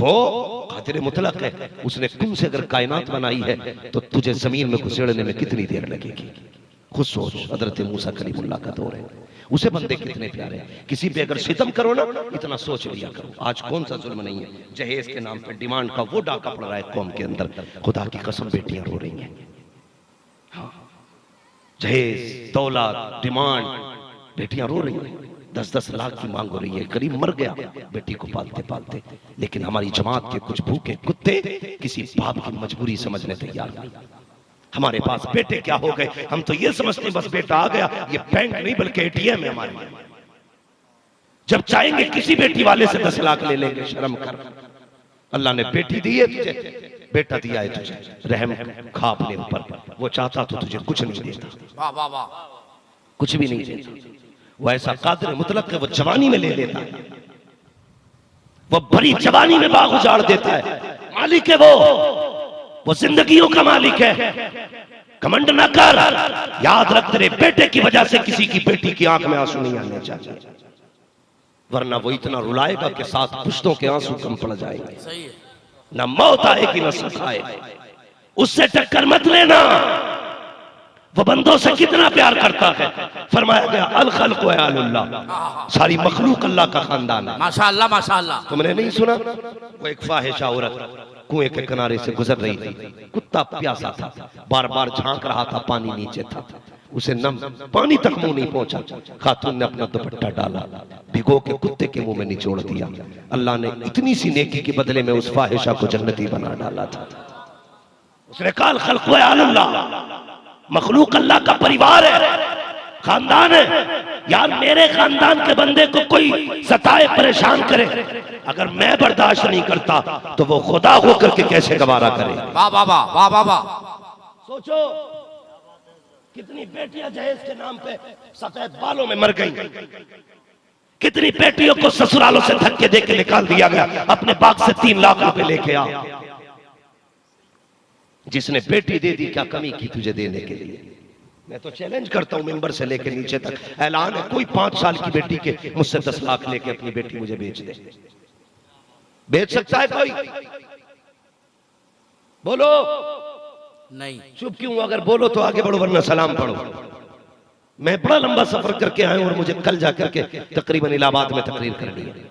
वो कादिर मुतलक है, उसने कुन से अगर कायनात बनाई है तो तुझे जमीन में घुसेड़ने में कितनी देर लगेगी। खुद सोच, हजरत मूसा कलीमुल्लाह का दौर है, उसे बंदे कितने प्यारे हैं। किसी पे अगर सितम करो ना, इतना सोच लिया करो। आज कौन सा जुल्म नहीं है, जहेज के नाम पे डिमांड का वो डाका पड़ रहा है कौम के अंदर। खुदा की कसम बेटियां रो रही हैं। हाँ, जहेज, दौलत, डिमांड, बेटियां रो रही हैं। 10-10 लाख की मांग हो रही है। गरीब मर गया बेटी को पालते पालते, लेकिन हमारी जमात के कुछ भूखे कुत्ते किसी बाप की मजबूरी समझने तैयार नहीं। हमारे पास बेटे क्या हो गए, हम तो ये समझते हैं बस बेटा आ गया, ये बैंक नहीं बल्कि एटीएम है हमारे लिए। जब चाहेंगे किसी बेटी वाले से 10 लाख ले लेंगे। शर्म कर, अल्लाह ने बेटी दी है तुझे, बेटा दिया है तुझे, रहम खा अपने ऊपर। वो चाहता तो तुझे कुछ नहीं देता, वाह वाह वाह, कुछ भी नहीं देता। वो ऐसा कादिर मुतलक है, वो जवानी में ले लेता है, वो बड़ी जवानी में बाग उजाड़ देता है। मालिक है वो जिंदगियों का मालिक है। घमंड ना कर, याद रख तेरे बेटे की वजह से किसी की बेटी की आंख में आंसू नहीं आने चाहिए, वरना वो इतना रुलाएगा कि 7 पुश्तों के आंसू कम पड़ जाएंगे। ना मौत आएगी ना सुख आए। उससे टक्कर मत लेना, वो बंदों से कितना प्यार करता है। फरमाया गया अल खल्क़ु अल्लाह, सारी मखलूक अल्लाह का खानदान है। माशाअल्लाह माशाअल्लाह। तुमने नहीं सुना, वो एक फाहिशा औरत कुएं के किनारे से गुजर रही थी, कुत्ता प्यासा था, बार बार झांक रहा था, पानी नीचे था, उसे नम पानी तक मुंह नहीं पहुंचा। खातून ने अपना दुपट्टा डाला, भिगो के कुत्ते के मुंह में निचोड़ दिया। अल्लाह ने इतनी सी नेकी के बदले में उस फाहिशा को जन्नती बना डाला था। उसने कहा खल्क़ु अल्लाह, मखलूक अल्लाह का परिवार है, खानदान है। यार मेरे खानदान के बंदे को कोई सताए परेशान करे, अगर मैं बर्दाश्त नहीं करता तो वो खुदा होकर के कैसे गवारा करे। वाह वाह वाह वाह वाह वाह। सोचो कितनी बेटियां जहेज के नाम पे सफेद बालों में मर गई, कितनी बेटियों को ससुरालों से धक्के दे के निकाल दिया गया। अपने बाग से 3 लाख रुपए लेके आ, जिसने बेटी दे दी क्या कमी की तुझे देने के लिए। मैं तो चैलेंज करता हूं मेंबर से लेके नीचे तक, ऐलान है कोई 5 साल की बेटी के मुझसे 10 लाख लेके अपनी बेटी मुझे बेच दे। बेच सकता है कोई? बोलो नहीं। चुप क्यों? अगर बोलो तो आगे बढ़ो वरना सलाम पढ़ो। मैं बड़ा लंबा सफर करके आया हूं और मुझे कल जाकर के तकरीबन इलाहाबाद में तकरीर करनी है।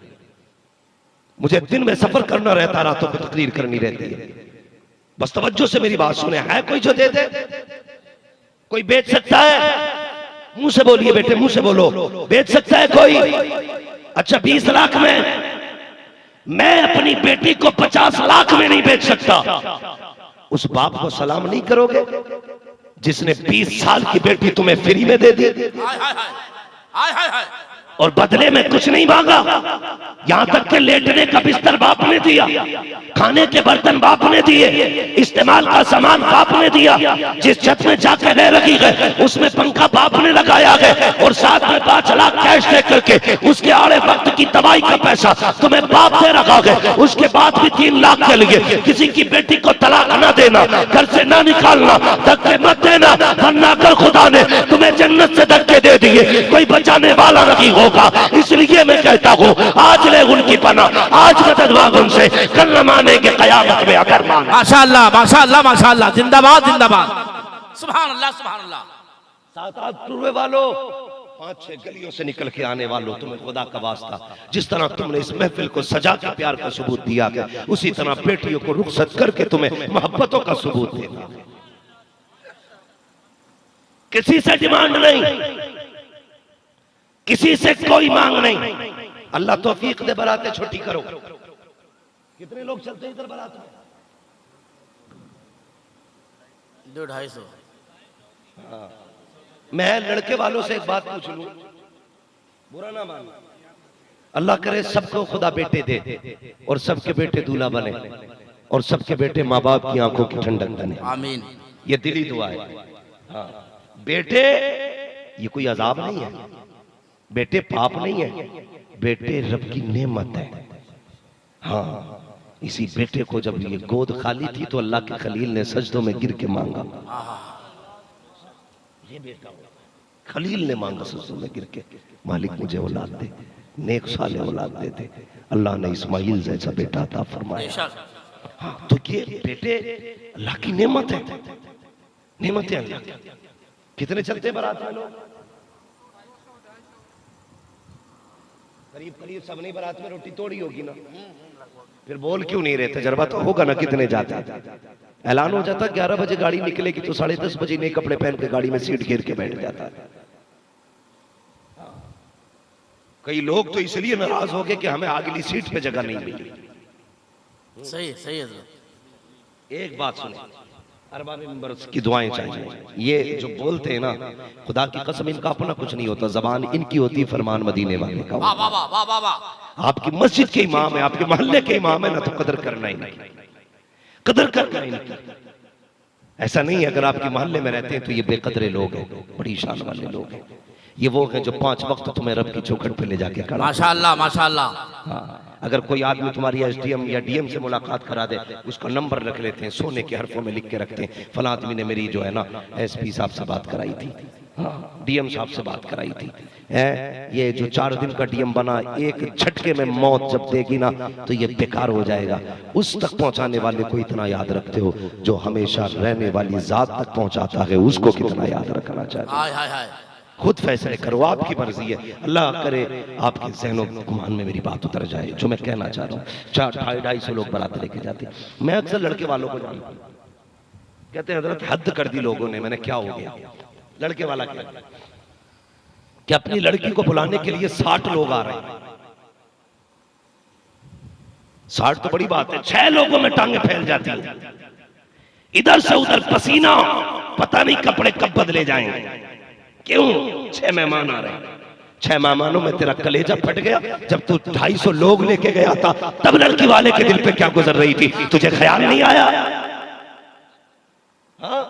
मुझे दिन में सफर करना रहता, रातों को तकरीर करनी रहती है। बस तवज्जो से मेरी बात सुने। है कोई जो दे दे? कोई बेच सकता है? मुंह से बोलिए बेटे, मुंह से बोलो। बेच सकता है कोई? अच्छा 20 लाख में मैं अपनी बेटी को 50 लाख में नहीं बेच सकता। उस बाप को सलाम नहीं करोगे जिसने 20 साल की बेटी तुम्हें फ्री में दे दी और बदले में कुछ नहीं मांगा? यहां तक के लेटने का बिस्तर बाप ने दिया, खाने के बर्तन बाप ने दिए, इस्तेमाल का सामान बाप ने दिया, जिस छत में जाके रह रखी है उसमें पंखा बाप ने लगाया है और साथ में 5 लाख कैश दे करके उसके आड़े वक्त की दवाई का पैसा तुम्हें बाप दे रखा है। उसके बाद भी 3 लाख के लिए किसी की बेटी को तलाक न देना, घर से ना निकालना, धक्के मत देना, वरना अगर खुदा ने तुम्हें जन्नत से धक्के दे दिए कोई बचाने वाला नहीं होगा। इसलिए मैं कहता हूँ आज ले उनकी पनाह, आज मदद मांग उनसे, कल न मानेंगे कयामत में अगर माने। माशाअल्लाह माशाअल्लाह माशाअल्लाह, जिंदाबाद जिंदाबाद, सुभान अल्लाह सुभान अल्लाह। 7-8 टूरवे वालों, 5-6 गलियों से निकल के आने वालों, तुम्हें खुदा का वास्ता जिस तरह तुमने इस महफिल को सजा के प्यार का सबूत दिया गया, उसी तरह बेटियों को रुखसत करके तुम्हें मोहब्बतों का सबूत देना। किसी से डिमांड नहीं, किसी से कोई मांग नहीं। अल्लाह तौफीक दे, बरातें छोटी करो। कितने लोग चलते हैं इधर बारात में? 200-250। हाँ, मैं लड़के वालों से एक बात पूछ लूं, बुरा ना मान। अल्लाह करे सबको खुदा बेटे दे और सबके बेटे दूल्हा बने और सबके बेटे माँ बाप की आंखों की ठंडक बने, आमीन। ये दिली दुआ है। हाँ, बेटे ये कोई अजाब नहीं है, बेटे पाप नहीं है, बेटे रब की नेमत है। हाँ, इसी बेटे को जब ये गोद खाली थी तो अल्लाह के खलील ने सजदों में गिर के मांगा, ये बेटा खलील ने मांगा सजदों में गिर के, मालिक मुझे औलाद दे। नेक साले औलाद देते। अल्लाह ने इस्माइल जैसा बेटा अता फरमाया। हाँ, तो ये बेटे अल्लाह की नेमत है, नेमत है अल्लाह की। कितने चलते बारात में लोग? करीब करीब सब नहीं बारात में रोटी तोड़ी होगी ना, फिर बोल क्यों नहीं रहे? तजर्बा तो होगा ना कितने जाते। ऐलान हो जाता 11 बजे गाड़ी निकलेगी तो 10:30 बजे नए कपड़े पहन के गाड़ी में सीट घेर के बैठ जाता है। कई लोग तो इसलिए नाराज हो गए कि हमें अगली सीट पे जगह नहीं मिली। सही सही है। एक बात सुने, अरबाब मिंबर की दुआएं चाहिए। ये जो बोलते हैं ना, खुदा की कसम इनका अपना कुछ नहीं होता, जबान इनकी होती, फरमान मदीने वाले का। वाह वाह वाह वाह वाह। आपकी मस्जिद के इमाम है, आपके मोहल्ले के इमाम है ना, तो कदर करना ही नहीं, कदर करना ही नहीं। ऐसा नहीं है अगर आपके मोहल्ले में रहते हैं तो ये बेकदरे लोग हैं, बड़ी शान वाले लोग हैं। ये वो हैं जो 5 वक्त तुम्हें रब की चौखट पे ले जाके खड़ा। माशाअल्लाह माशाअल्लाह। हाँ, अगर कोई आदमी तुम्हारी एसडीएम या डीएम से मुलाकात करा दे, उसका नंबर रख लेते हैं, सोने के हरफों में लिख के रखते हैं, फला आदमी ने मेरी जो है ना एसपी साहब से बात कराई थी, हाँ डीएम साहब से बात कराई थी। ये जो 4 दिन का डीएम बना, एक झटके में मौत जब देगी ना तो ये बेकार हो जाएगा। उस तक पहुंचाने वाले को इतना याद रखते हो जो हमेशा रहने वाली जात तक पहुंचाता है, उसको कितना याद रखना चाहिए। हाय हाय हाय। खुद फैसले करो, आपकी मर्जी है। अल्लाह करे आपके ज़हनों गुमान में मेरी बात उतर जाए जो मैं कहना चाह रहा हूँ। 250-250 लोग बारात लेके जाते। मैं अक्सर लड़के वालों को जानता हूँ, कहते हैं हजरत हद कर दी लोगों ने। मैंने क्या हो गया? लड़के वाला क्या कि अपनी लड़की को बुलाने के लिए 60 लोग आ रहे हैं। 60 तो बड़ी बात है, 6 लोगों में टांगे फैल जाती हैं, इधर से उधर पसीना, पता नहीं कपड़े कब बदले जाएंगे। क्यों? 6 मेहमान आ रहे हैं। 6 मेहमानों में तेरा कलेजा फट गया। जब तू 250 लोग लेके गया था तब लड़की वाले के दिल पे क्या गुजर रही थी, तुझे ख्याल नहीं आया? हाँ?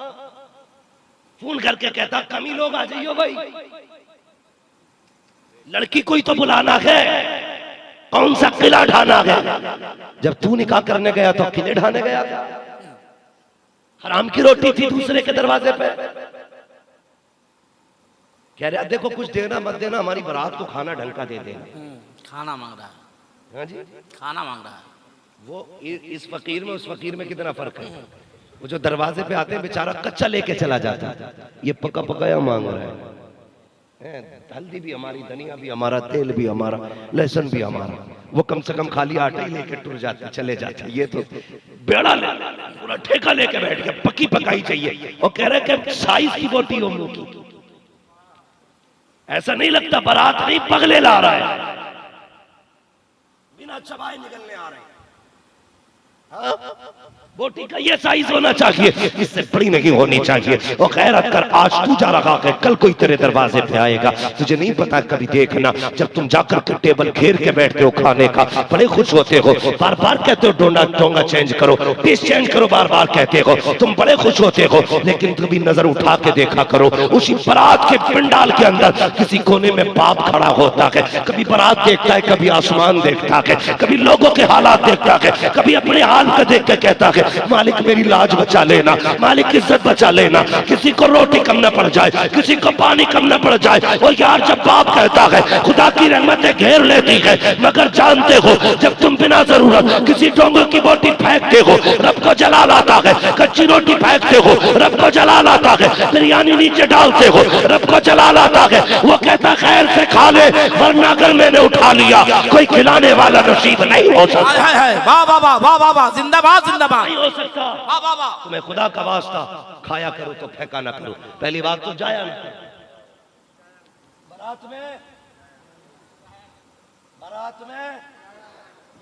फोन करके कहता कम ही लोग आ जाइयो भाई, लड़की कोई तो बुलाना है, कौन सा किला ढाना है? जब तू निकाह करने गया तो किले ढाने गया था। हराम की रोटी थी दूसरे के दरवाजे पे। कह रहे देखो कुछ देना मत देना, हमारी बारात को खाना ढंग का दे देना। खाना मांग रहा है। हाँ जी, खाना मांग रहा है। वो इस फकीर में उस फकीर में कितना फर्क है। वो जो दरवाजे पे आते हैं बेचारा कच्चा लेके चला जाता है, ये पका पकाया मांग रहा है। हल्दी भी हमारी, धनिया भी हमारा, तेल भी हमारा, लहसुन भी हमारा। वो कम से कम खाली आटा ही लेके टूट जाते चले जाते। ये तो बेड़ा ले पूरा ठेका लेके बैठ गया, पकी पकाई चाहिए। और कह रहे कि साइज की बोटी हो मुंह की। ऐसा नहीं लगता बारात नहीं पगले ला रहा है, बिना चबाए निकलने आ रहे हैं। हाँ? बोटी का ये साइज होना चाहिए, इससे बड़ी नहीं होनी चाहिए। और खैरत कर, आज तू जा रहा है, कल कोई तेरे दरवाजे पे आएगा, तुझे नहीं पता। कभी देखना जब तुम जाकर के टेबल घेर के बैठते हो खाने का, बड़े खुश होते हो, बार बार कहते हो डोंगा चेंज करो, पीस चेंज करो, बार बार कहते हो, तुम बड़े खुश होते हो। लेकिन कभी नजर उठा के देखा करो, उसी बारात के पंडाल के अंदर किसी कोने में बाप खड़ा होता है, कभी बारात देखता है, कभी आसमान देखता है, कभी लोगों के हालात देखता है, कभी अपने हाल को देख के कहता है मालिक मेरी लाज बचा लेना, मालिक इज्जत बचा लेना, किसी को रोटी कम न पड़ जाए, किसी को पानी कम न पड़ जाए। और यार जब बाप कहता है खुदा की रहमतें घेर लेती है, मगर जानते हो जब तुम बिना जरूरत किसी डोंगे की बोटी फेंकते हो रब को जला लाता है, कच्ची रोटी फेंकते हो रब को जला लाता है, बिरयानी नीचे डालते हो रब को जला लाता है। वो कहता खैर से खा ले, वरना अगर मैंने उठा लिया कोई खिलाने वाला नसीब नहीं हो सकता। वाह वाह वाह वाह वाह, जिंदाबाद जिंदाबाद। हो सकता तुम्हें खुदा का वास्ता खाया करो तो फेंका ना करो। पहली बात तो जाया ना बारात में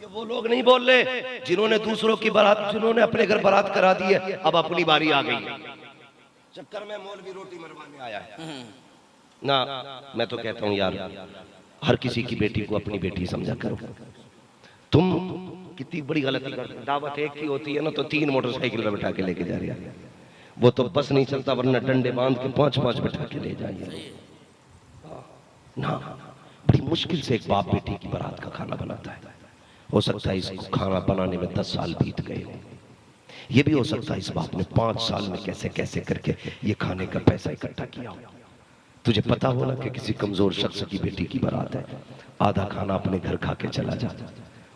ये वो लोग नहीं बोल रहे जिन्होंने दूसरों की बारात, जिन्होंने अपने घर बारात करा दी है, अब अपनी बारी आ गई चक्कर में मौलवी रोटी मरवाने आया है ना। मैं तो कहता हूं यार हर किसी की बेटी को अपनी बेटी समझा करो। तुम कितनी बड़ी गलती करते हो। दावत एक की होती है ना तो 3 मोटरसाइकिल में बैठा के लेके जा रही है, वो तो बस नहीं चलता, वरना डंडे बांध के 5-5 बैठा के ले जाइए ना। बड़ी मुश्किल से एक बाप बेटी की बारात का खाना बनाता है। हो सकता है इसको खाना बनाने में 10 साल बीत गए हो। ये भी हो सकता है इस बाप ने 5 साल में कैसे कैसे करके ये खाने का पैसा इकट्ठा किया हो। तुझे पता हो ना कि किसी कमजोर शख्स की बेटी की बारात है, आधा खाना अपने घर खा के चला जा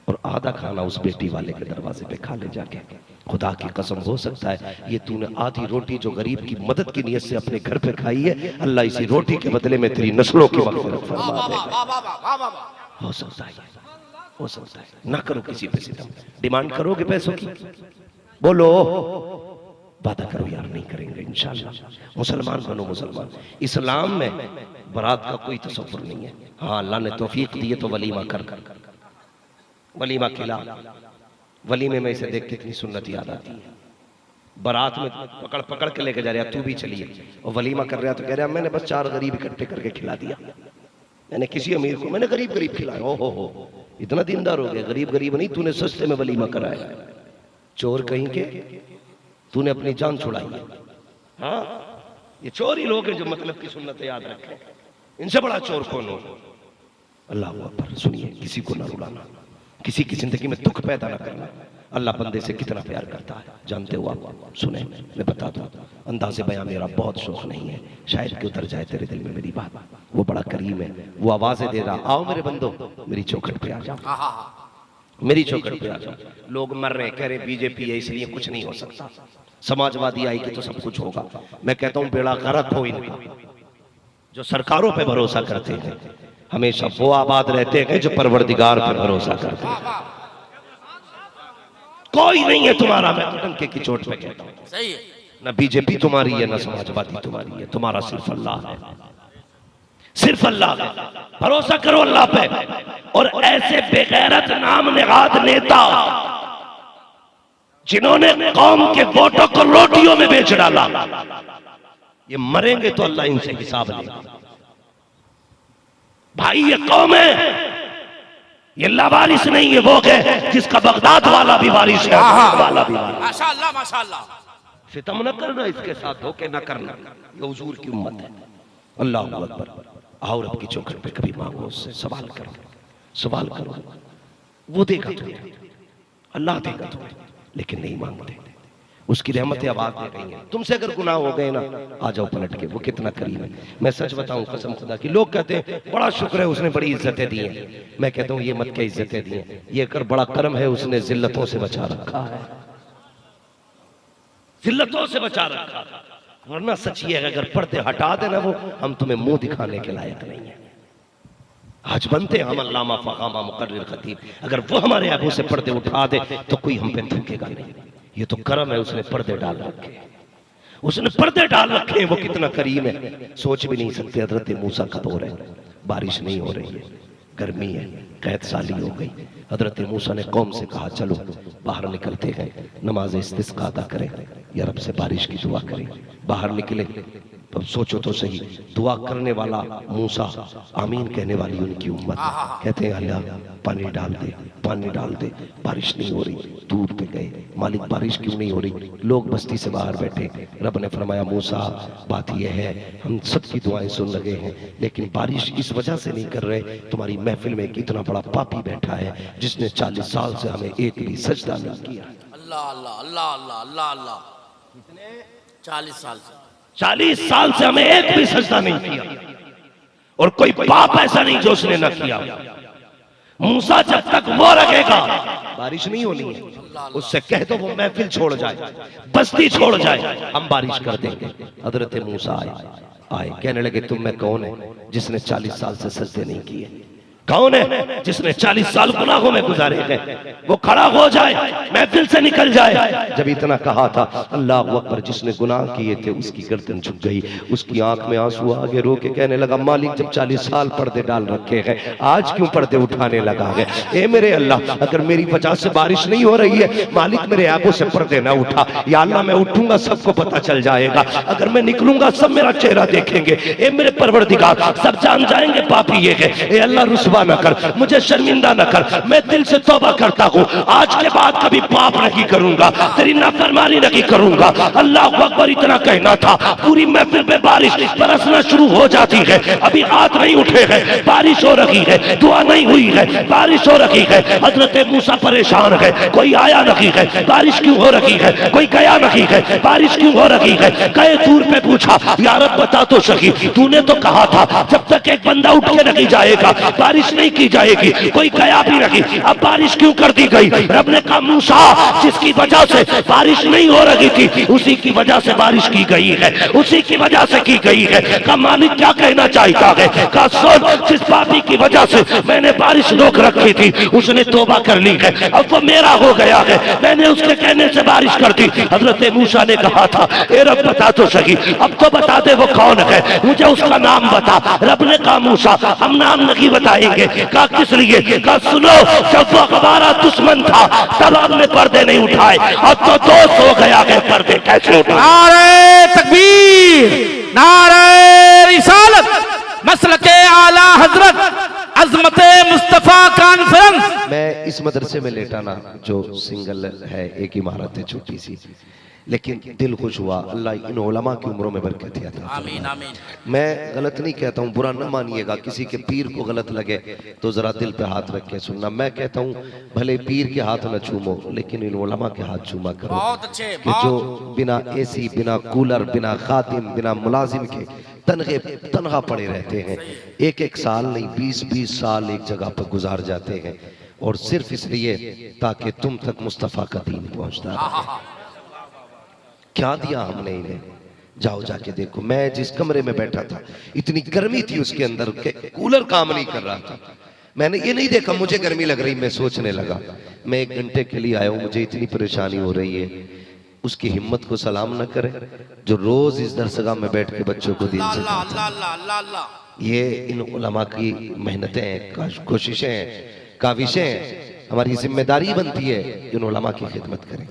और आधा खाना उस बेटी वाले के दरवाजे पे खा ले जाके। खुदा की कसम, हो सकता है ये तूने आधी रोटी जो गरीब की मदद की नीयत से अपने घर पे खाई है, अल्लाह इसी रोटी के बदले में तेरी नस्लों की मग़फ़िरत फरमा देगा। हो सकता है, हो सकता है। ना करो किसी पे सितम। डिमांड करोगे पैसों की, बोलो, वादा करो यार नहीं करेंगे इंशाल्लाह। मुसलमान बनो मुसलमान। इस्लाम में बारात का कोई तसव्वुर नहीं है। हाँ, अल्लाह ने तौफीक दी है तो वलीमा कर वलीमा खिला। वलीमे में इसे देख के इतनी सुन्नत याद आती है। बारात में पकड़ पकड़ के लेके जा रहा, तू भी चलिए, और वलीमा कर रहा तो कह रहा मैंने बस 4 गरीब इकट्ठे करके खिला दिया, मैंने किसी अमीर को मैंने गरीब गरीब खिलाया। ओ हो, इतना दीनदार हो गया। गरीब गरीब नहीं, तूने सस्ते में वलीमा कराया। चोर कहीं के, तूने अपनी जान छुड़ाई है। हाँ, ये चोर ही लोग हैं जो मतलब की सुन्नत याद रखें। इनसे बड़ा चोर कौन हो? अल्लाह अकबर। सुनिए, किसी को ना रुलाना, किसी की जिंदगी में दुख पैदा ना करना। अल्लाह बंदे से कितना प्यार करता है जानते हो आप? सुने, मैं बता दूं, अंदाज़े बयां मेरा बहुत शौक नहीं है, शायद कि उतर जाए तेरे दिल में मेरी बात। वो बड़ा करीम है, वो आवाजें दे रहा, आओ मेरे बंदो मेरी चौखट पे आ जाओ, मेरी चौखट पे आ जाओ। लोग मर रहे, कह रहे बीजेपी है इसलिए कुछ नहीं हो सकता, समाजवादी आएगी तो सब कुछ होगा। मैं कहता हूं बेड़ा गर्क हो इनका। जो सरकारों पे भरोसा करते हैं हमेशा वो आबाद रहते हैं जो परवरदिगार पे भरोसा करते हैं। कोई नहीं है तुम्हारा, मैं तो डंके की चोट पे कहता हूं। सही है। ना बीजेपी तुम्हारी है ना समाजवादी तुम्हारी है, तुम्हारा सिर्फ अल्लाह है, सिर्फ अल्लाह है। भरोसा करो अल्लाह पे। और ऐसे बेगैरत नाम निगाद नेता जिन्होंने कौम के वोटों को रोटियों में बेच डाला, ये मरेंगे तो अल्लाह इनसे हिसाब लेगा। भाई ये कौम है, ये लावारिस नहीं है, वो है जिसका बगदाद वाला भी वारिस है, वाला भी वारिस। माशाअल्लाह माशाअल्लाह। सितम न करना, इसके साथ धोखे न करना, ये हुजूर की उम्मत है। अल्लाह अकबर। आओ रब की चौखट पे कभी मांगो, उससे सवाल करो, सवाल करो, वो देगा तुम्हें, अल्लाह देगा तुम्हें, लेकिन नहीं मांगते। उसकी रहमतें आवाज दे रही हैं। तुमसे अगर गुनाह हो गए ना, आ जाओ पलट के, वो कितना करीम है। मैं सच बताऊं कसम खुदा की, लोग कहते हैं बड़ा शुक्र है उसने बड़ी इज्जतें दी हैं। मैं कहता हूं ये मत क्या इज्जतें दी हैं, ये कर बड़ा कर्म है उसने जिल्लतों से बचा रखा है, जिल्लतों से बचा रखा। वरना सच ये है अगर पर्दे हटा देना वो, हम तुम्हें मुंह दिखाने के लायक नहीं है। आज बनते हम अल्लामा फ़खामा मुकर्रिर खतीब, अगर वो हमारे आंखों से पर्दे उठा दे तो कोई हम पे थूकेगा नहीं। ये तो करम है, उसने पर्दे डाल रखे, उसने पर्दे डाल रखे हैं। वो कितना करीम है, सोच भी नहीं सकते। हजरत मूसा का दौर है, बारिश नहीं हो रही है, गर्मी है, कैद साली हो गई। हजरत मूसा ने कौम से कहा चलो बाहर निकलते हैं, नमाज इस्तिस्का अदा करें, या रब से बारिश की दुआ करें। बाहर निकले, अब सोचो तो सही, दुआ करने वाला मूसा, आमीन कहने वाली उनकी उम्मत। कहते हैं अल्लाह पानी डाल दे, पानी डाल दे, बारिश नहीं हो रही। दूर पे गए, मालिक बारिश क्यों नहीं हो रही? लोग बस्ती से बाहर बैठे। रब ने फरमाया मूसा बात यह है, हम सबकी दुआएं सुन लगे हैं, लेकिन बारिश इस वजह से नहीं कर रहे, तुम्हारी महफिल में एक इतना बड़ा पापी बैठा है जिसने 40 साल से हमें एक भी सजदा नहीं किया। अल्लाह अल्लाह अल्लाह अल्लाह अल्लाह अल्लाह। कितने? 40 साल से, 40 साल से हमें एक भी सजदा नहीं किया, और कोई पाप ऐसा नहीं जो उसने न किया। मूसा जब तक वो रखेगा बारिश नहीं होनी है, उससे कह दो वो महफिल छोड़ जाए, बस्ती छोड़ जाए, हम बारिश कर देंगे। हजरत मूसा आए, कहने लगे तुम में कौन है जिसने 40 साल से सजदे नहीं किए? कौन है जिसने 40 साल गुनाहों में गुजारे हैं? वो खड़ा हो जाए, महफिल से निकल जाए। जब इतना कहा था, अल्लाह अकबर, जिसने गुनाह किए थे उसकी गर्दन झुक गई, उसकी आंख में आंसू आगे रो के कहने लगा मालिक जब 40 साल पर्दे डाल रखे हैं, आज क्यों पर्दे उठाने लगा है? ए मेरे अल्लाह, अगर मेरी वजह से बारिश नहीं हो रही है, मालिक मेरे आंखों से पर्दे ना उठा। या अल्लाह मैं उठूंगा सबको पता चल जाएगा, अगर मैं निकलूंगा सब मेरा चेहरा देखेंगे। ए मेरे परवरदिगार, सब जान जाएंगे पापी ये है। ए अल्लाह रुसवा रुसवा न कर, मुझे शर्मिंदा न कर, मैं दिल से तौबा करता हूँ, आज के बाद कभी पाप नहीं करूंगा, तेरी नाफरमानी नहीं करूंगा। अल्लाह अकबर इतना कहना था, पूरी महफिल पे बारिश बरसना शुरू हो जाती है। अभी हाथ नहीं उठे हैं, बारिश हो रही है, दुआ नहीं हुई है, बारिश हो रही है। हजरत मूसा परेशान है, कोई आया नहीं है, बारिश क्यों हो रही है, कोई गया नहीं है, बारिश क्यों हो रही है। कई दूर पे पूछा, या रब बता तो सही, तूने तो कहा था जब तक एक बंदा उठ के नहीं जाएगा बारिश नहीं की जाएगी, कोई गया भी नहीं, अब बारिश क्यों कर दी गई। रब ने कहा मूसा, जिसकी वजह से बारिश नहीं हो रही थी उसी की वजह से बारिश की गई है, उसी की वजह से की गई है। का मालिक क्या कहना चाहता है, का सुन, जिस पापी की वजह से मैंने बारिश रोक रखी थी उसने तौबा कर ली है, अब वो मेरा हो गया है, मैंने उसके कहने से बारिश कर दी। हजरत मूसा ने कहा था, ए रब बता तो सही, अब तो बता दे वो कौन है, मुझे उसका नाम बता। रब ने कहा मूसा, हम नाम नहीं बताएंगे। कहा किस लिए, कहा सुनो, जब वो हमारा दुश्मन था तब हमने पर्दे नहीं उठाए, अब तो दोस्त हो गया है, पर्दे कैसे उठाए। नारे तकबीर, नारे रिसालत, मसलके आला हजरत, अजमते मुस्तफा कॉन्फ्रेंस। मैं इस मदरसे में लेटा ना, जो सिंगल है, एक इमारत है छोटी सी, लेकिन दिल खुश हुआ। अल्लाह इन उलमा की उम्रों में बरकत अता फरमाए। आमीन आमीन। मैं गलत नहीं कहता हूँ, बुरा न मानिएगा, किसी के पीर को गलत लगे तो जरा दिल पे हाथ रख के सुनना। मैं कहता हूँ भले पीर के हाथ न चूमो, लेकिन इन उलमा के हाथ चूमा करो, बहुत अच्छे, कि जो बिना एसी, बिना कूलर, बिना खातिम, बिना मुलाजिम के तनहा पड़े रहते हैं, एक एक साल नहीं 20-20 साल एक जगह पर गुजार जाते हैं, और सिर्फ इसलिए ताकि तुम तक मुस्तफ़ा का दीन पहुंचता रहे। क्या दिया हमने इन्हें, जाओ जाके देखो। मैं जिस कमरे में बैठा था इतनी गर्मी थी उसके अंदर के कूलर काम नहीं कर रहा था। मैंने ये नहीं देखा मुझे गर्मी लग रही, मैं सोचने लगा मैं 1 घंटे के लिए आया हूँ, मुझे इतनी परेशानी हो रही है। उसकी हिम्मत को सलाम न करे जो रोज इस दरसगाह में बैठ के बच्चों को दीन सिखाता है। ये इन उलमा की मेहनतें हैं, कोशिशें हैं, काविशें हैं। हमारी जिम्मेदारी बनती है इन उलमा की खिदमत करें,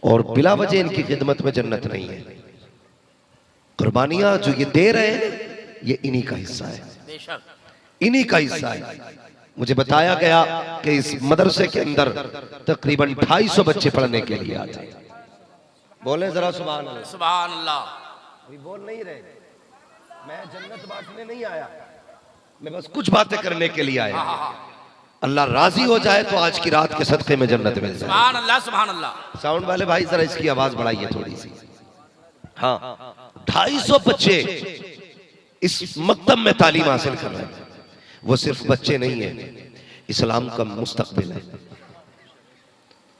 और बिला वजह इनकी खिदमत में जन्नत नहीं है। कुर्बानियां जो ये दे रहे हैं ये इन्हीं का हिस्सा है, इन्हीं का हिस्सा है। मुझे बताया गया कि इस मदरसे के अंदर तकरीबन 250 बच्चे पढ़ने के लिए आते हैं। बोले जरा सुभान अल्लाह। सुभान अल्लाह। अभी बोल नहीं रहे, मैं जन्नत बांटने नहीं आया, मैं बस कुछ बातें करने के लिए आया। अल्लाह राजी हो जाए तो आज की रात के सदक़े में जन्नत मिल जाए। सुभान अल्लाह, सुभान अल्लाह। साउंड वाले भाई जरा इसकी आवाज बढ़ाइए थोड़ी सी। हाँ, 250 बच्चे इस मकतब में तालीम हासिल कर रहे हैं। वो सिर्फ बच्चे नहीं है, इस्लाम का मुस्तकबिल है,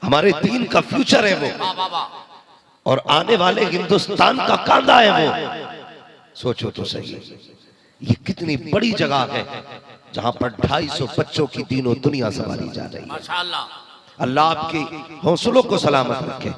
हमारे दीन का फ्यूचर है वो, और आने वाले हिंदुस्तान का कांधा है वो। सोचो तो सही, ये कितनी बड़ी जगह है जहां पर 250 बच्चों की दीनों दुनिया संभाली जा रही है। माशाअल्लाह। अल्लाह आपके हौसलों को सलामत रखे।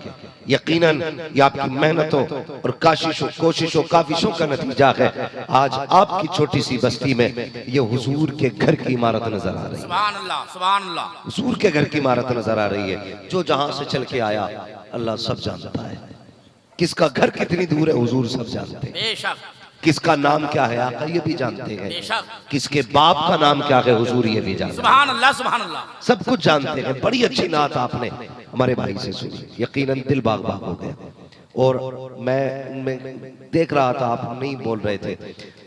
यकीनन ये आपकी मेहनतों और कोशिशों काविशों का नतीजा है। आज आपकी छोटी सी बस्ती में ये हुजूर के घर की इमारत नजर आ रही है। सुभान अल्लाह, सुभान अल्लाह। हुजूर के घर की इमारत नजर आ रही है। जो जहां से चल के आया अल्लाह सब जानता है, किसका घर कितनी दूर है हुजूर सब जानते हैं, बेशक। किसका नाम क्या है आका ये भी जानते हैं, बेशक। किसके बाप का नाम क्या है हुजूर ये भी जानते हैं। सुभान अल्लाह, सुभान अल्लाह। सब कुछ जानते हैं। बड़ी अच्छी नात आपने हमारे भाई से सुनी, यकीनन दिल बाग बाग हो गया। और मैं देख रहा था आप नहीं बोल रहे थे,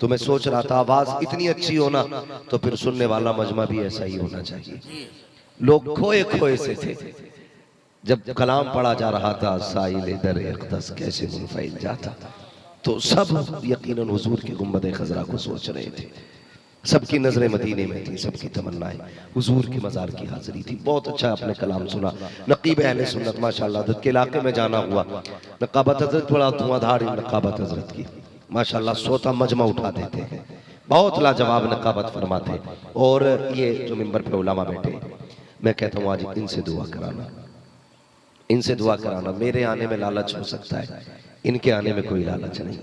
तो मैं सोच रहा था आवाज इतनी अच्छी होना तो फिर सुनने वाला मजमा भी ऐसा ही होना चाहिए। लोग खोए खोए से थे, जब कलाम पढ़ा जा रहा था साइल दर इक़्दस कैसे मुनफैल जाता, तो सब यकीनन हुजूर की गुंबद खजरा को सोच रहे थे। सबकी नजरें मदीने में थी, सबकी तमन्नाएं हुजूर की मजार की हाजिरी थी। बहुत अच्छा आपने कलाम सुना। नकीब अहले सुन्नत माशाअल्लाह के इलाके में जाना हुआ, नकाबत हजरत बड़ा धुआंधार नकाबत हजरत की माशाअल्लाह सोता मजमा उठा देते हैं, बहुत लाजवाब नकाबत फरमाते। और ये जो मिंबर पे उलमा बैठे, मैं कहता हूँ आज इनसे दुआ कराना, इनसे दुआ कराना। मेरे आने में लालच हो सकता है, इनके आने में कोई लालच नहीं।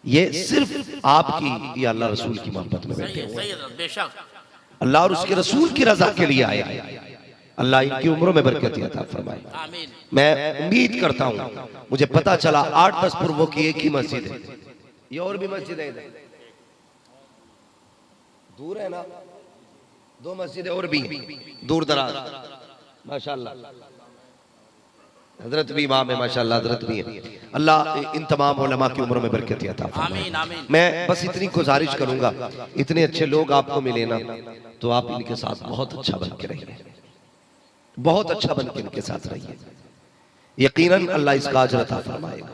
ये सिर्फ आपकी या अल्लाह रसूल की मोहब्बत में बैठे हुए हैं। बेशक। अल्लाह और उसके रसूल की रजा के लिए आए। अल्लाह इनकी उम्रों में बरकत अता फरमाए। आमीन। मैं उम्मीद करता हूँ, मुझे पता चला 8-10 पूर्वों की एक ही मस्जिद है, ये और भी मस्जिद है इधर दूर है ना, 2 मस्जिदें और भी दूर दराज, माशाल्लाह। हजरत भी इमाम है, माशाल्लाह, हजरत भी है। अल्लाह इन तमाम उलमा की उम्र में बरकत अता फरमाए। आमीन आमीन। मैं बस इतनी गुजारिश करूंगा, इतने अच्छे लोग आपको मिले ना, तो आप इनके साथ बहुत अच्छा बन के रहिए, बहुत अच्छा बन के इनके साथ रहिए। यकीनन अल्लाह इसका अजर अता फरमाएगा।